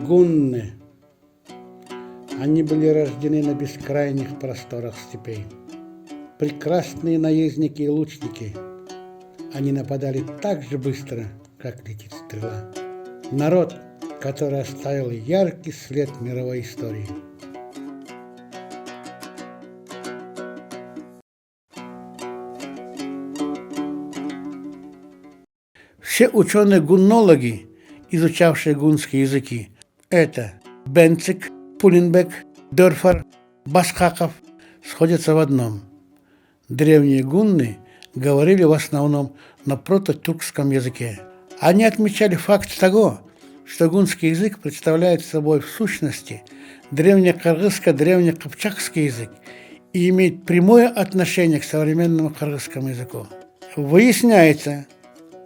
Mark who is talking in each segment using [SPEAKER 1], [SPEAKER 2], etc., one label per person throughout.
[SPEAKER 1] Гунны. Они были рождены на бескрайних просторах степей. Прекрасные наездники и лучники. Они нападали так же быстро, как летит стрела. Народ, который оставил яркий след мировой истории. Все ученые-гуннологи, изучавшие гунские языки, это Бенцик, Пуленбек, Дерфер, Басхаков, сходятся в одном. Древние гунны говорили в основном на прототюркском языке. Они отмечали факт того, что гунский язык представляет собой в сущности древнекыргызско-древнекыпчакский язык и имеет прямое отношение к современному кыргызскому языку. Выясняется,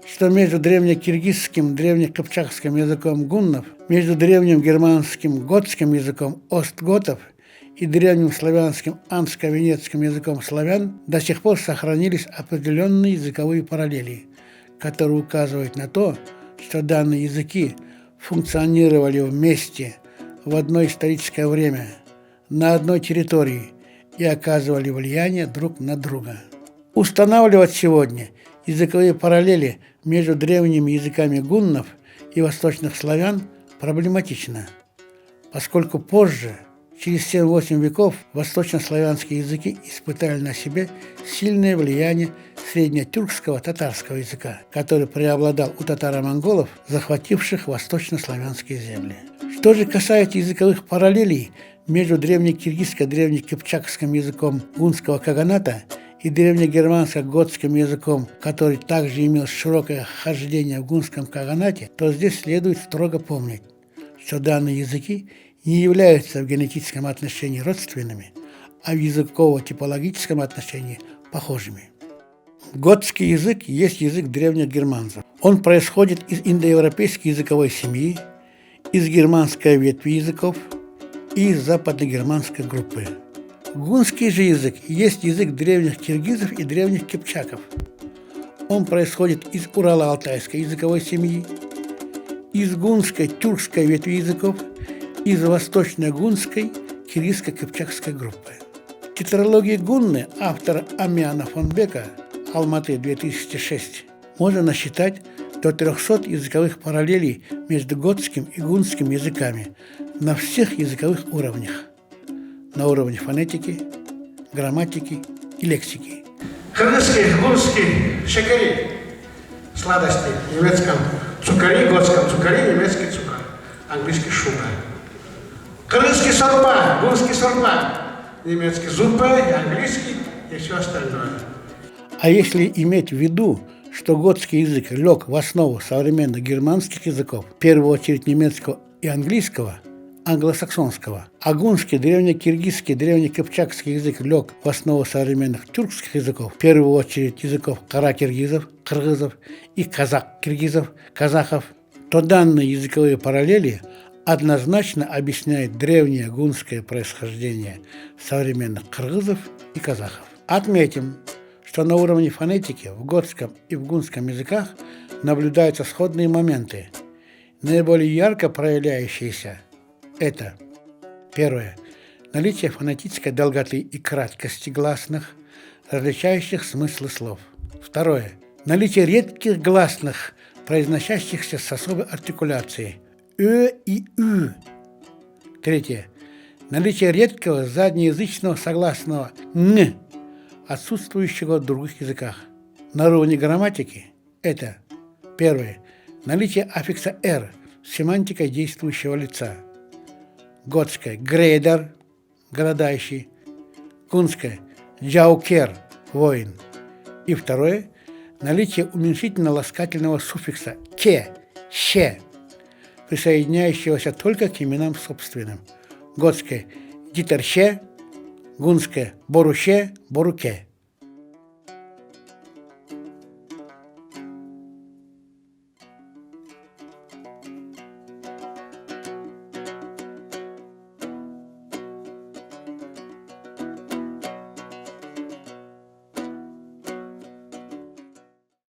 [SPEAKER 1] что между древнекиргизским, древнекыпчакским языком гуннов, между древним германским готским языком остготов и древним славянским анско-венецким языком славян до сих пор сохранились определенные языковые параллели, которые указывают на то, что данные языки функционировали вместе в одно историческое время, на одной территории и оказывали влияние друг на друга. Устанавливать сегодня языковые параллели между древними языками гуннов и восточных славян проблематично, поскольку позже, через 7-8 веков, восточнославянские языки испытали на себе сильное влияние среднетюркского татарского языка, который преобладал у татаро-монголов, захвативших восточнославянские земли. Что же касается языковых параллелей между древнекиргизско-древнекыпчакским языком гунского каганата и древнегерманско-готским языком, который также имел широкое хождение в гунском каганате, то здесь следует строго помнить, что данные языки не являются в генетическом отношении родственными, а в языково-типологическом отношении похожими. Готский язык есть язык древних германцев. Он происходит из индоевропейской языковой семьи, из германской ветви языков и из западногерманской группы. Гунский же язык есть язык древних киргизов и древних кипчаков. Он происходит из урало-алтайской языковой семьи, из гунской тюркской ветви языков, из восточно-гунской киргизско-кыпчакской группы. В тетралогии гунны автора Амиана фон Бека Алматы 2006 можно насчитать до 300 языковых параллелей между готским и гунским языками на всех языковых уровнях. На уровне фонетики, грамматики и лексики.
[SPEAKER 2] Кыргызский, гунский, шекери, сладости, немецком цукари, готском цукари, немецкий цукар, английский шуга. Кыргызский сорпа, гунский сорпа, немецкий зуппа, английский и все остальное.
[SPEAKER 1] А если иметь в виду, что готский язык лег в основу современных германских языков, в первую очередь немецкого и английского, англосаксонского, а гунский, древнекиргизский, древнекыпчакский язык лег в основу современных тюркских языков, в первую очередь языков кара-киргизов, кыргызов и казак-киргизов, казахов, то данные языковые параллели однозначно объясняют древнее гунское происхождение современных кыргызов и казахов. Отметим, что на уровне фонетики в готском и в гунском языках наблюдаются сходные моменты. Наиболее ярко проявляющиеся это: первое. Наличие фонетической долготы и краткости гласных, различающих смыслы слов. Второе. Наличие редких гласных, произносящихся с особой артикуляцией и ü. Третье. Наличие редкого заднеязычного согласного н, отсутствующего в других языках. На уровне грамматики это: первое. Наличие аффикса «р» с семантикой действующего лица. Готское «грейдер» – голодающий, гунское «джаукер» – воин. И второе – наличие уменьшительно-ласкательного суффикса «ке» – «ще», присоединяющегося только к именам собственным. Готское «дитерще», гунское «боруще» – «боруке».